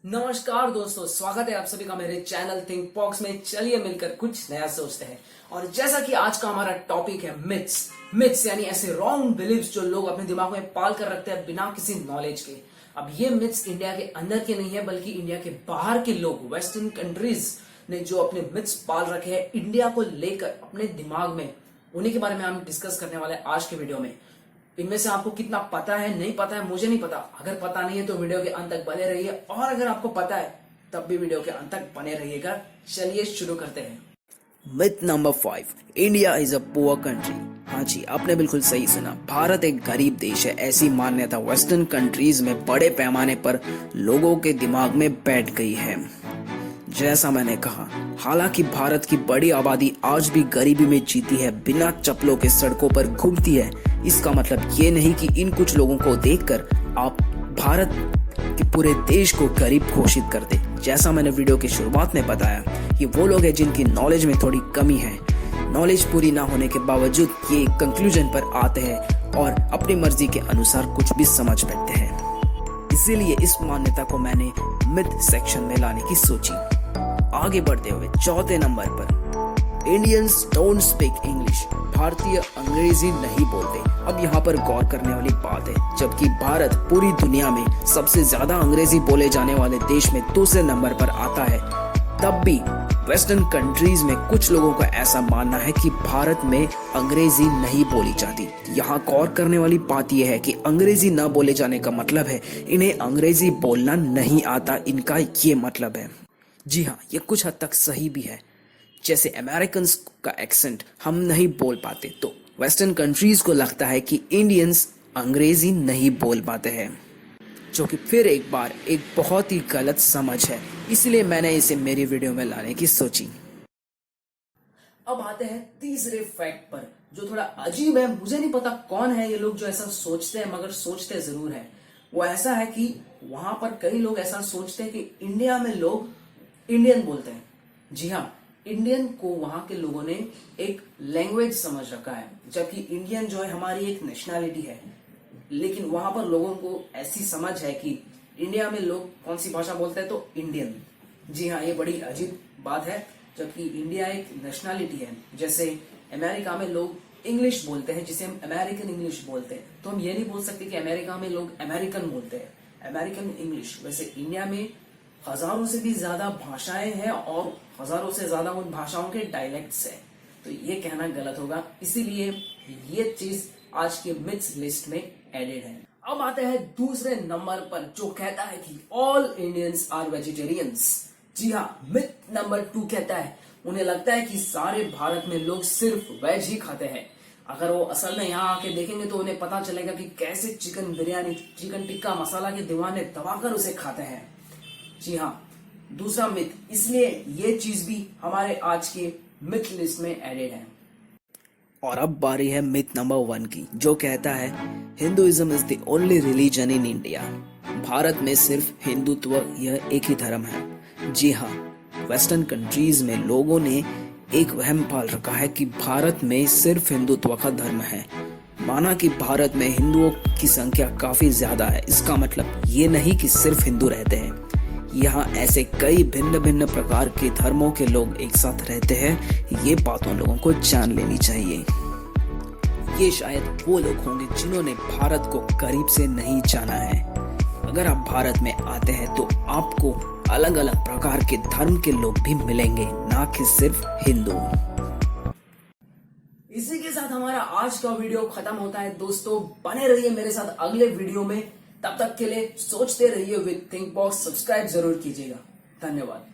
नमस्कार दोस्तों, स्वागत है आप सभी का मेरे चैनल थिंक बॉक्स में। चलिए मिलकर कुछ नया सोचते हैं। और जैसा कि आज का हमारा टॉपिक है मिथ्स यानी ऐसे रॉन्ग बिलीव्स जो लोग अपने दिमाग में पाल कर रखते हैं बिना किसी नॉलेज के। अब ये मिथ्स इंडिया के अंदर के नहीं है, बल्कि इंडिया के बाहर के लोग, वेस्टर्न कंट्रीज ने जो अपने मिथ्स पाल रखे हैं इंडिया को लेकर अपने दिमाग में, उन्हीं के बारे में हम डिस्कस करने वाले हैं आज के वीडियो में। इनमें से आपको कितना पता है, नहीं पता है, मुझे नहीं पता। अगर पता नहीं है तो वीडियो के अंत तक बने रहिए, और अगर आपको पता है तब भी वीडियो के अंत तक बने रहिएगा। चलिए शुरू करते हैं। Myth number 5, India is a poor country. हाँ जी, आपने बिल्कुल सही सुना। भारत एक गरीब देश है, ऐसी मान्यता वेस्टर्न कंट्रीज में बड़े पैमाने पर लोगों के दिमाग में बैठ गई है। जैसा मैंने कहा, हालांकि भारत की बड़ी आबादी आज भी गरीबी में जीती है, बिना चप्पलों के सड़कों पर घूमती है। इसका मतलब ये नहीं कि इन कुछ लोगों को देखकर आप भारत के पूरे देश को गरीब घोषित कर दे। जैसा मैंने वीडियो की शुरुआत में बताया, ये वो लोग हैं जिनकी नॉलेज में थोड़ी कमी है। नॉलेज पूरी ना होने के बावजूद ये कंक्लूजन पर आते हैं और अपनी मर्जी के अनुसार कुछ भी समझ बैठते हैं। इसीलिए इस मान्यता को मैंने मिथ सेक्शन में लाने की सोची। आगे बढ़ते हुए चौथे नंबर पर, इंडियंस डोंट स्पीक इंग्लिश। भारतीय अंग्रेजी नहीं बोलते। अब यहाँ पर गौर करने वाली बात है, जबकि भारत पूरी दुनिया में सबसे ज्यादा अंग्रेजी बोले जाने वाले देश में दूसरे नंबर पर आता है, तब भी वेस्टर्न कंट्रीज में कुछ लोगों का ऐसा मानना है कि भारत में अंग्रेजी नहीं बोली जाती। यहाँ गौर करने वाली बात यह है कि अंग्रेजी न बोले जाने का मतलब है इन्हें अंग्रेजी बोलना नहीं आता, इनका ये मतलब है। जी हाँ, ये कुछ हद तक सही भी है। जैसे अमेरिकन्स का एक्सेंट हम नहीं बोल पाते, तो वेस्टर्न कंट्रीज को लगता है कि इंडियंस अंग्रेजी नहीं बोल पाते हैं, जो कि फिर एक बार एक बहुत ही गलत समझ है। इसलिए मैंने इसे मेरी वीडियो में लाने की सोची। अब आते हैं तीसरे फैक्ट पर, जो थोड़ा अजीब है। मुझे नहीं पता कौन है ये लोग जो ऐसा सोचते हैं, मगर सोचते जरूर है। वो ऐसा है कि वहां पर कई लोग ऐसा सोचते हैं कि इंडिया में लोग इंडियन बोलते हैं। जी हाँ, इंडियन को वहां के लोगों ने एक लैंग्वेज समझ रखा है, जबकि इंडियन जो है हमारी एक नेशनैलिटी है। लेकिन वहां पर लोगों को ऐसी समझ है कि इंडिया में लोग कौन सी भाषा बोलते हैं, तो इंडियन। जी हाँ, ये बड़ी अजीब बात है, जबकि इंडिया एक नेशनैलिटी है। जैसे अमेरिका में लोग इंग्लिश बोलते हैं, जिसे हम अमेरिकन इंग्लिश बोलते हैं, तो हम ये नहीं बोल सकते कि अमेरिका में लोग अमेरिकन बोलते हैं, अमेरिकन इंग्लिश। वैसे इंडिया में हजारों से भी ज्यादा भाषाएं हैं और हजारों से ज्यादा उन भाषाओं के डायलेक्ट्स हैं, तो ये कहना गलत होगा। इसीलिए ये चीज आज के मिथ्स लिस्ट में एडेड है। अब आते हैं दूसरे नंबर पर, जो कहता है कि ऑल इंडियंस आर वेजिटेरियंस। जी हाँ, मिथ नंबर 2 कहता है उन्हें लगता है कि सारे भारत में लोग सिर्फ वेज ही खाते हैं। अगर वो असल में यहाँ आके देखेंगे तो उन्हें पता चलेगा कि कैसे चिकन बिरयानी, चिकन टिक्का मसाला के दीवाने दबाकर उसे खाते हैं। जी हाँ, दूसरा मिथ, इसलिए ये चीज भी हमारे आज के मिथ लिस्ट में एडेड है। और अब बारी है मिथ नंबर 1 की, जो कहता है Hinduism is the only religion in India. Bharat में सिर्फ हिंदुत्व यह एक ही धर्म है। जी हाँ, वेस्टर्न कंट्रीज में लोगों ने एक वहम पाल रखा है कि भारत में सिर्फ हिंदुत्व का धर्म है। माना कि भारत में हिंदुओं की संख्या काफी ज्यादा है, इसका मतलब ये नहीं कि सिर्फ हिंदू रहते हैं। यहाँ ऐसे कई भिन्न भिन्न प्रकार के धर्मों के लोग एक साथ रहते हैं। ये बातों लोगों को जान लेनी चाहिए। ये शायद वो लोग होंगे जिन्होंने भारत को करीब से नहीं जाना है। अगर आप भारत में आते हैं तो आपको अलग अलग प्रकार के धर्म के लोग भी मिलेंगे, ना कि सिर्फ हिंदू। इसी के साथ हमारा आज का वीडियो खत्म होता है। दोस्तों, बने रहिए मेरे साथ अगले वीडियो में। तब तक के लिए सोचते रहिए विद थिंक बॉक्स। सब्सक्राइब जरूर कीजिएगा। धन्यवाद।